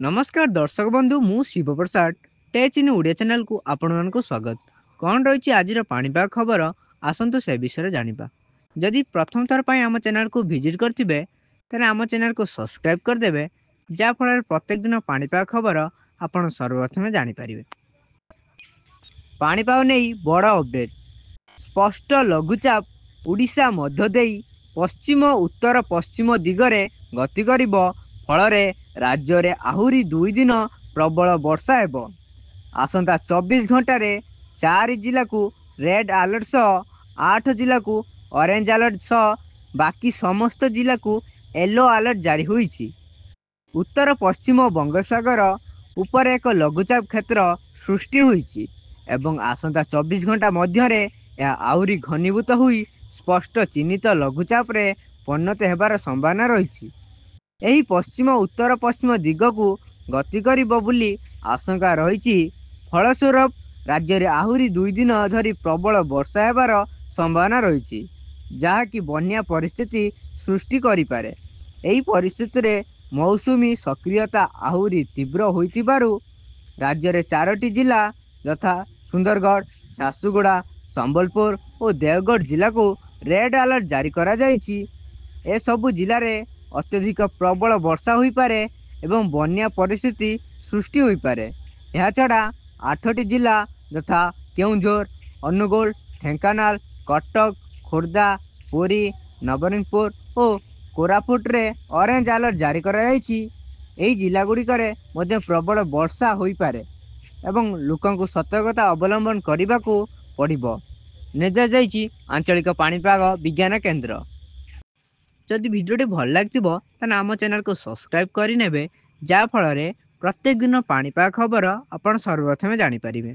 नमस्कार दर्शक बंधु मु शिव प्रसाद टेच इन ओडिया चैनल को आपण मानक स्वागत। कौन रही आज पाणीपाग खबर आसतु से विषय जानिबा। जदि प्रथम थर पर आम चैनल को विजिट करते तेरे आम चैनल को सब्सक्राइब करदे जहाँफल प्रत्येक दिन पाणीपाग खबर आपण सर्वप्रथम जानीपारे। पाणीपाग नहीं बड़ अपडेट। स्पष्ट लघुचाप उड़ीसा मध्य देई पश्चिम उत्तर पश्चिम दिगरे गति करिब। फल राज्य रे आहुरी 2 दिन प्रबल वर्षा हेब। आसंता 24 घंटे 4 जिला को रेड अलर्ट सह 8 जिला को ऑरेंज अलर्ट सह बाकी समस्त जिला को येलो अलर्ट जारी होईछि। उत्तर पश्चिम बंगोपसागर उपर एक लघुचाप क्षेत्र सृष्टि होईछि एवं आसंता 24 घंटा मध्यरे यह आहुरी घनीभूत हुई स्पष्ट चिन्हित लघुचाप रे परिणत हेबार संभावना रही। यही पश्चिम उत्तर पश्चिम दिग को गति करिब बुली आशंका रही। फलस्वरूप राज्य रे आहुरी 2 दिन धरी प्रबल वर्षा हेबार संभावना रही, जहाँकि बन्या परिस्थिति सृष्टि करिपारे। एही परिस्थिति रे मौसुमी सक्रियता आहुरी तीव्र होइतिबारु राज्य रे 4टी जिला यथा सुंदरगढ़, झारसुगुड़ा, संबलपुर और देवगढ़ जिला को रेड अलर्ट जारी करा जायछि। ए सबु जिले में अत्यधिक प्रबल वर्षा हो पारे एवं बन्या परिस्थिति सृष्टि हो पारे। यह छड़ा 8टी जिला यथा केउंझर, अनुगुल, ढेंकानाल, कटक, खोर्धा, पुरी, नवरंगपुर और कोरापुट रे ऑरेंज अलर्ट जारी करा जायछि। एही जिला गुड़िकरे मध्य प्रबल वर्षा हो पारे एवं लोकंकु सतर्कता अवलंबन करने को पड़िबो निर्देश जायछि आंचलिक पाणीपाग विज्ञान केंद्र। जदि भिडियोटी भल लगे तान आम चैनल को सब्सक्राइब करने जहाँफल प्रत्येक दिन पाणीपाग खबर आप सर्वप्रथम जानीपारे।